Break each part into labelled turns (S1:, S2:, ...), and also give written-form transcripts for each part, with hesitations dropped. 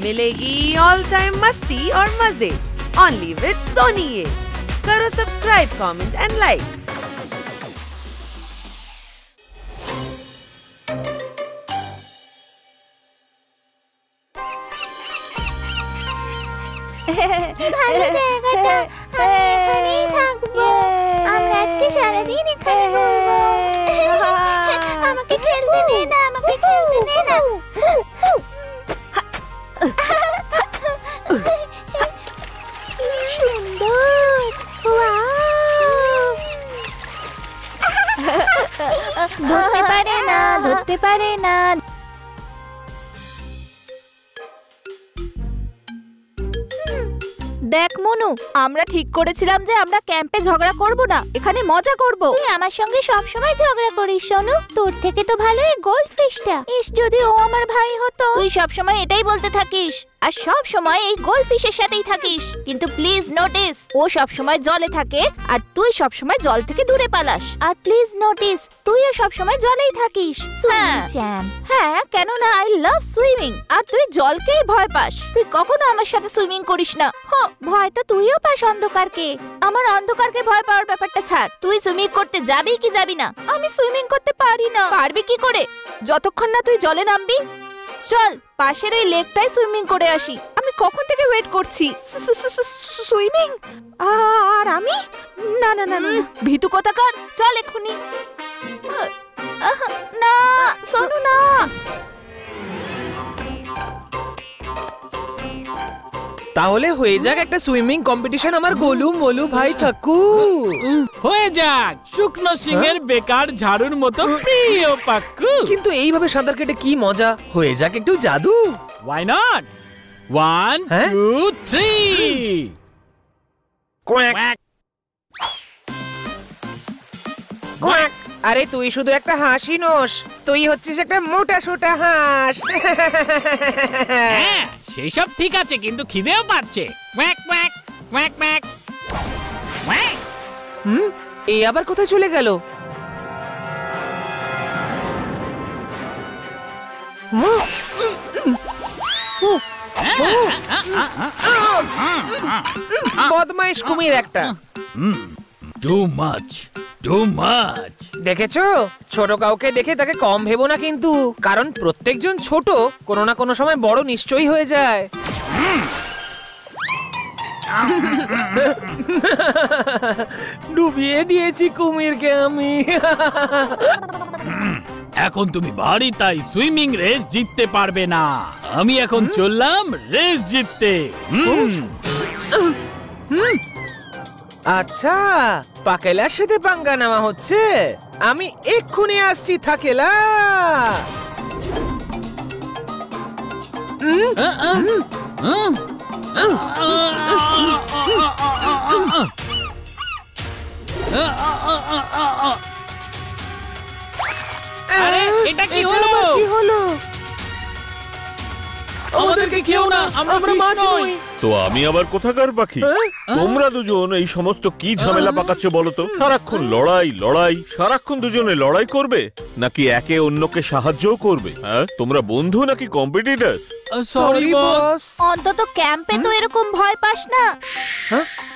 S1: मिलेगी all time मस्ती और मजे ओनली विद सोनी ये। करो सब्सक्राइब, कमेंट एंड लाइक।
S2: ভালো জায়গাটা, আমি এখানেই থাকবো। আমরা আজকে সারাদিন এখানে ঘুরবো। আমাকে খেলতে দে না, আমাকে খেলতে দে না। কি সুন্দর, ওয়াও। ধরতে পারে না, ধরতে পারে না। দেখ মনু, আমরা ঠিক করেছিলাম যে আমরা ক্যাম্পে ঝগড়া করব না, এখানে মজা করব। তুই আমার সঙ্গে সব সময় ঝগড়া করিস সোনু। তোর থেকে তো ভালো এই গোল্ডফিশটা। ইস, যদি ও আমার ভাই হতো। তুই সব সময় এটাই বলতে থাকিস আর সব সময় এই গোল্ডফিশের সাথেই থাকিস, কিন্তু প্লিজ নোটিস ও সব সময় জলে থাকে আর তুই সব সময় জল থেকে দূরে পালাস। আর প্লিজ নোটিস তুইও সব সময় জলেই থাকিস। হ্যাঁ, কেন না, আই লাভ সুইমিং। আর তুই জলকেই ভয় পাস। তুই কখনো আমার সাথে সুইমিং করিস না। ভয় তো তুইও পাস অন্ধকারকে। আমার অন্ধকারকে ভয় পাওয়ার ব্যাপারটা ছাড়। তুই সুইমিং করতে যাবি কি যাবি না? আমি সুইমিং করতে পারি না। পারবি কি করে যতক্ষণ না তুই জলে নামবি? চল পাশের এই লেকটায় সুইমিং করে আসি। আমি কখন থেকে ওয়েট করছি। সুইমিং? আর আমি? না না না না, ভীতু কোথাকার, চল এক্ষুনি। না সোনু, না।
S3: তাহলে হয়ে যাক একটা সুইমিং কম্পিটিশন আমার গোলু মোলু ভাই কাকু।
S4: হয়ে যাক শুকনো সিংহের বেকার ঝাড়ুর মতো প্রিয় পাক্কু।
S3: কিন্তু এইভাবে সাঁতার কেটে কি মজা। হয়ে যাক একটু জাদু।
S4: Why not? 1 2 3
S3: quack quack. আরে তুই শুধু একটা হাসি নোস, তুই হচ্ছিস একটা মোটা সোটা হাঁস।
S4: হ্যাঁ, সেসব ঠিক আছে, কিন্তু খিদেও পাচ্ছে। Quack quack quack quack quack.
S3: এই আবার কোথায় চলে গেল? বদমাইশ কুমির একটা।
S4: Too much.
S3: দেখেছো, ছোট কাউকে দেখে তাকে কম ভেবো না কিন্তু, কারণ প্রত্যেকজন ছোট কোনো না কোনো সময় বড় নিশ্চয়ই হয়ে যায়। ডুবিয়ে দিয়েছি কুমিরকে আমি।
S4: এখন তুমি বাড়ি, তাই সুইমিং রেস জিততে পারবে না। আমি এখন চললাম রেস জিততে।
S3: আচ্ছা, পাকেলার সাথে পাঙ্গা নেওয়া হচ্ছে। আমি এক্ষুনি আসছি থাকেলা।
S4: আরে এটা কি হলো? আমাদেরকে খেও না, আমরা মাছ নই।
S5: তো আমি আবার কোথাকার পাখি? তোমরা দুজন এই সমস্ত কি ঝামেলা পাকাচ্ছ বলো তো? সারাক্ষণ লড়াই, সারাক্ষণ দুজনে লড়াই করবে নাকি একে অন্যকে সাহায্যও করবে? হ্যাঁ, তোমরা বন্ধু নাকি কম্পিটিটর?
S4: Sorry boss.
S2: অন্তত ক্যাম্পে তো এরকম ভয় পাস না।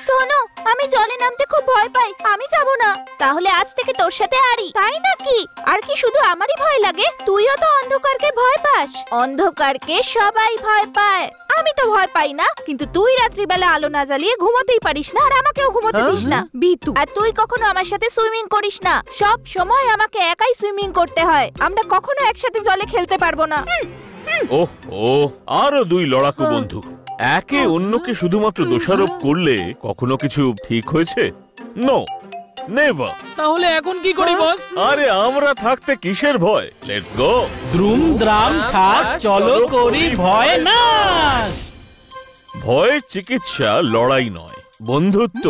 S2: সোনু, আমি জলে নামতে খুব ভয় পাই, আমি যাব না। তাহলে আজ থেকে তোর সাথে আরি, তাই নাকি? আর কি শুধু আমারই ভয় লাগে? তুইও তো অন্ধকারকে ভয় পাস। অন্ধকারকে সবাই ভয় পায়, আমি তো ভয় পাই না। কিন্তু তুই রাত্রিবেলা আলো না জ্বালিয়ে ঘুমোতেই পারিস না, আর আমাকেও ঘুমোতে দিস না, বিতু। আর তুই কখনো আমার সাথে সুইমিং করিস না, সব সময় আমাকে একাই সুইমিং করতে হয়। আমরা কখনো একসাথে জলে খেলতে পারবো না।
S5: ওহ, আরো দুই লড়াকু বন্ধু একে অন্যকে শুধুমাত্র দোষারোপ করলে কখনো কিছু ঠিক হয়েছে? No, never.
S4: তাহলে এখন কি করি বস?
S5: আরে আমরা থাকতে কিসের ভয়? Let's go.
S4: দ্রুম দ্রাম খাস, চলো করি ভয় না।
S5: ভয়ের চিকিৎসা লড়াই নয়, বন্ধুত্ব।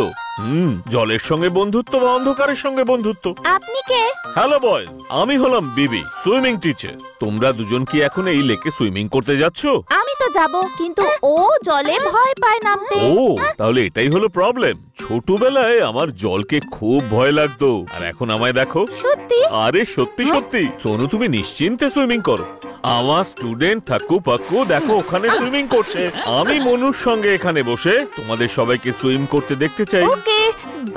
S5: জলের সঙ্গে বন্ধুত্ব বা অন্ধকারের সঙ্গে বন্ধুত্ব।
S2: আপনি কে?
S5: হ্যালো বয়েজ, আমি হলাম বিবি, সুইমিং টিচার। তোমরা দুজন কি এখন এই লেকে সুইমিং করতে যাচ্ছ?
S2: আমি তো যাব, কিন্তু ও জলে ভয় পায় নামতে।
S5: ও, তাহলে এটাই হলো প্রবলেম। ছোটবেলায় আমার জলকে খুব ভয় লাগতো, আর এখন আমায় দেখো।
S2: সত্যি?
S5: আরে সত্যি সত্যি। সোনু, তুমি নিশ্চিন্তে সুইমিং করো। আমার স্টুডেন্ট থাকু পাক্কু দেখো ওখানে সুইমিং করছে। আমি মনুর সঙ্গে এখানে বসে তোমাদের সবাইকে সুইম করতে দেখতে চাই।
S2: ওকে,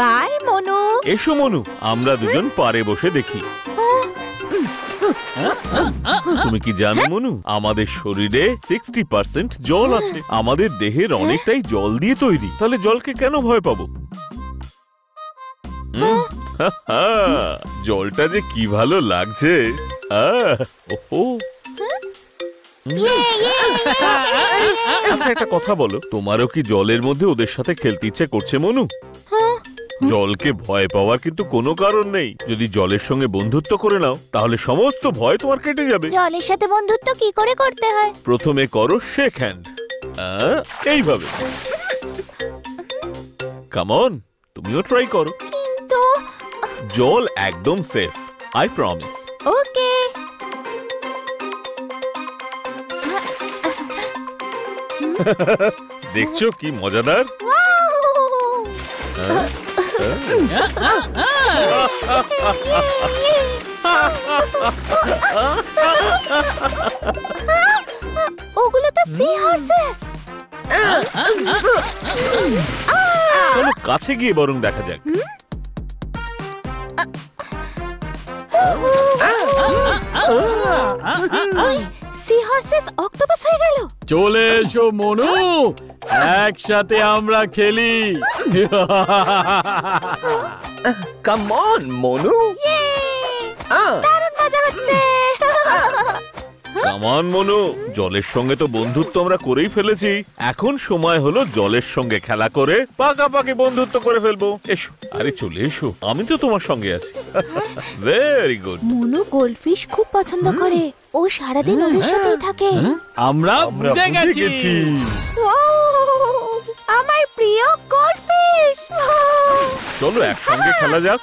S2: বাই মনু।
S5: এসো মনু, আমরা দুজন পারে বসে দেখি। তুমি কি জানো মনু, আমাদের শরীরে 60% জল আছে। আমাদের দেহের অনেকটাই জল দিয়ে তৈরি। তাহলে জলকে কেন ভয় পাবো? জলটা যে কি ভালো লাগছে। আচ্ছা, একটা কথা বলো, তোমারও কি জলের মধ্যে ওদের সাথে খেলতে ইচ্ছে করছে মনু? জলকে ভয় পাওয়ার কিন্তু কোনো কারণ নেই। যদি জলের সঙ্গে বন্ধুত্ব করে নাও, তাহলে সমস্ত ভয় তোমার কেটে যাবে।
S2: জলের সাথে বন্ধুত্ব কি করে করতে হয়?
S5: প্রথমে করো শেক হ্যান্ড, এইভাবে। কাম অন, তুমিও ট্রাই করো।
S2: কিন্তু
S5: জল একদম সেফ, আই প্রমিস।
S2: ওকে।
S5: দেখছো কি মজাদার?
S2: ওগুলো তো সি হর্সেস।
S5: চলো কাছে গিয়ে বরং দেখা যাক।
S2: সি হর্সেস অক্টোপাস হয়ে গেল।
S4: চলে এসো মনু, একসাথে আমরা খেলি।
S3: Come on Manu.
S2: দারুণ মজা হচ্ছে।
S5: কাম অন মনু, জলের সঙ্গে তো বন্ধুত্ব আমরা করেই ফেলেছি। এখন সময় হলো জলের সঙ্গে খেলা করে পাকাপাকি বন্ধুত্ব করে ফেলবো। এসো, আরে চলে এসো, আমি তো তোমার সঙ্গে আছি। Very good.
S2: মনু গোল্ডফিশ খুব পছন্দ করে, ও সারাদিন ওদের সাথেই থাকে।
S4: আমরা বুঝে গেছি।
S2: আমার প্রিয় গোল্ডফিশ।
S5: চলো একসঙ্গে খেলা যাক।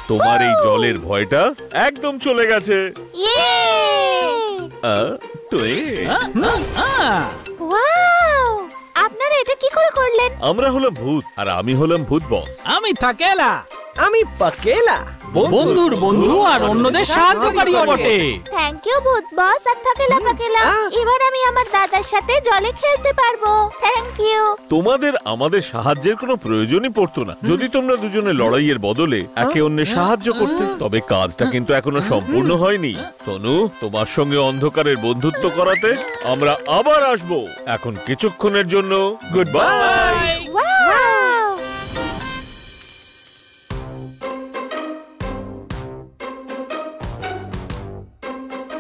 S5: তোমার এই জলের ভয়টা একদম চলে গেছে।
S2: আপনারা এটা কি করে করলেন?
S5: আমরা হলাম ভূত, আর আমি হলাম ভূত বস।
S4: আমি থাকেলা,
S3: আমি পাকেলা,
S4: বন্ধুর বন্ধু আর অন্যদের সাহায্যকারীও বটে।
S2: থ্যাংক ইউ ভূত বস আর থাকেলা পাকেলা। এবার আমি আমার দাদার সাথে জলে খেলতে পারবো। Thank you.
S5: তোমাদের আমাদের সাহায্যের কোনো প্রয়োজনই পড়তো না যদি তোমরা দুজনে লড়াইয়ের বদলে একে অন্যের সাহায্য করতে। তবে কাজটা কিন্তু এখনো সম্পূর্ণ হয়নি। সোনু, তোমার সঙ্গে অন্ধকারের বন্ধুত্ব করাতে আমরা আবার আসবো। এখন কিছুক্ষণের জন্য গুড বাই।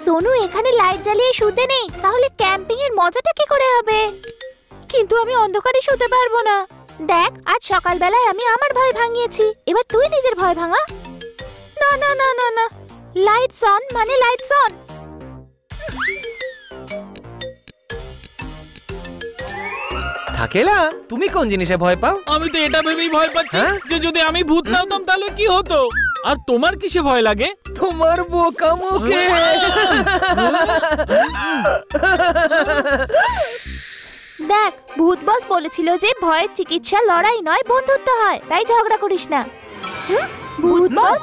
S2: সোনু এখানে লাইট জ্বালিয়ে শুতে নেই, তাহলে ক্যাম্পিং এর মজাটা কি করে হবে? কিন্তু আমি অন্ধকারে শুতে পারবো না। দেখ, আজ সকালবেলায় আমি আমার ভয় ভাঙিয়েছি, এবার তুই নিজের ভয় ভাঙা। না না না না না, লাইটস অন মানে লাইটস অন।
S3: থাকেলা, তুমি কোন জিনিসে ভয় পাও?
S4: আমি তো এটা ভেবেই ভয় পাচ্ছি যে যদি আমি ভূত না হতাম তাহলে কি হতো। আর তোমার কিসে ভয় লাগে?
S3: তোমার বোকা মুখে।
S2: দেখ, ভূত বস বলেছিল যে ভয়ের চিকিৎসা লড়াই নয় বন্ধুত্ব হয়, তাই ঝগড়া করিস না। ভূত বস,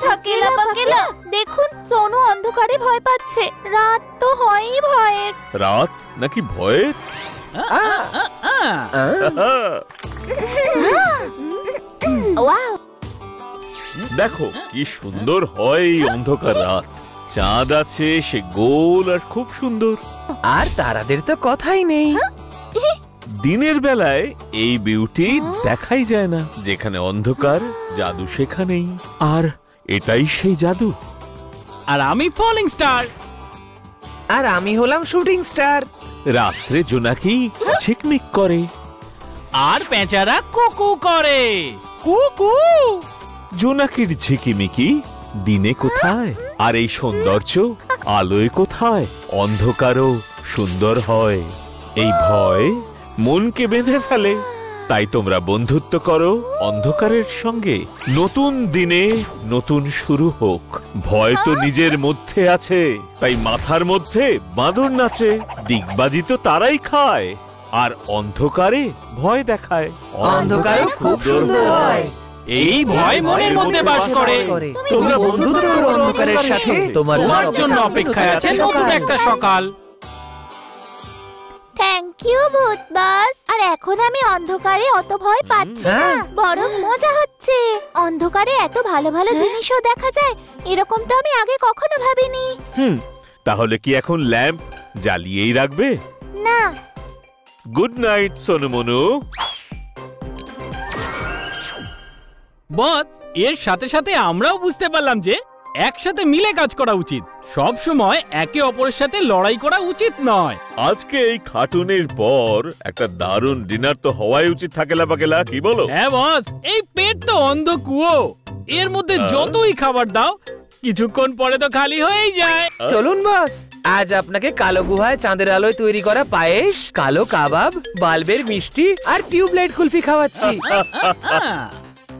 S2: থাকেলা পাকেলা, দেখুন সোনু অন্ধকারে ভয় পাচ্ছে। রাত তো হয়ই ভয়ের।
S5: রাত নাকি ভয়ের?
S2: ওয়াও,
S5: দেখো কি সুন্দর হয় এই অন্ধকার রাত। চাঁদ আছে, সে গোল আর খুব সুন্দর।
S3: আর তারাদের তো কথাই নেই।
S5: দিনের বেলায় এই বিউটি দেখাই যায় না। যেখানে অন্ধকার, জাদু সেখানেই। আর এটাই সেই জাদু।
S4: আর আমি ফলিং স্টার।
S3: আর আমি হলাম শুটিং স্টার।
S5: রাত্রে জোনাকি ঝিকমিক করে,
S4: আর পেঁচারা কুকু করে। কুকু।
S5: জোনাকির ঝিকিমিকি দিনে কোথায়? আর এই সৌন্দর্য আলোয় কোথায় অন্ধকারও সুন্দর হয়। এই ভয় মনকে বেঁধে ফেলে। তাই তোমরা বন্ধুত্ব করো অন্ধকারের সঙ্গে। নতুন দিনে নতুন শুরু হোক। ভয় তো নিজের মধ্যে আছে, তাই মাথার মধ্যে বাঁদর নাচে। ডিগবাজি তো তারাই খায়, আর অন্ধকারে ভয় দেখায়।
S3: অন্ধকারে খুব সুন্দর হয়।
S4: এই ভয় মনের মধ্যে বাস করে।
S3: তোমরা বন্ধুত্ব করো অন্ধকারের সাথে।
S4: তোমার জন্য অপেক্ষায় আছে নতুন একটা সকাল।
S2: থ্যাংক ইউ ভূত বস। আর এখন আমি অন্ধকারে অত ভয় পাচ্ছি না, বরং মজা হচ্ছে। অন্ধকারে এত ভালো ভালো জিনিসও দেখা যায়, এরকম তো আমি আগে কখনো ভাবিনি।
S5: তাহলে কি এখন ল্যাম্প জ্বালিয়েই রাখবে?
S2: না।
S5: Good night Sonu Monu.
S4: Boss, এর সাথে সাথে আমরাও বুঝতে পারলাম যে একসাথে মিলে কাজ করা উচিত। সব সময় একে অপরের সাথে লড়াই করা উচিত নয়।
S5: আজকে এই খাটুনের পর একটা দারুণ ডিনার তো হওয়াই উচিত। থাকেলা পাকেলা, কি বলো?
S4: হ্যাঁ বস, এই পেট তো অন্ধ কুয়ো। এর মধ্যে যতই খাবার দাও কিছুক্ষণ পরে তো খালি হয়েই যায়।
S3: চলুন বস, আজ আপনাকে কালো গুহায় চাঁদের আলোয় তৈরি করা পায়েস, কালো কাবাব, বাল্বের মিষ্টি আর টিউবলাইট কুলফি খাওয়াচ্ছি।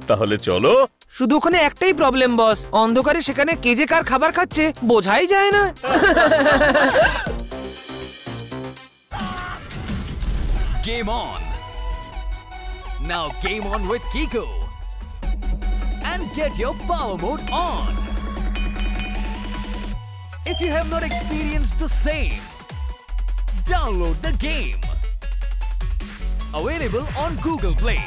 S5: তাহলে চলো।
S3: শুধু ওখানে একটাই প্রবলেম বস, অন্ধকারে সেখানে কে যে কার খাবার খাচ্ছে বোঝাই যায় না।
S6: Game on. Now game on with Kiko. And get your power mode on. If you have not experienced the same, download the game. Available on Google Play.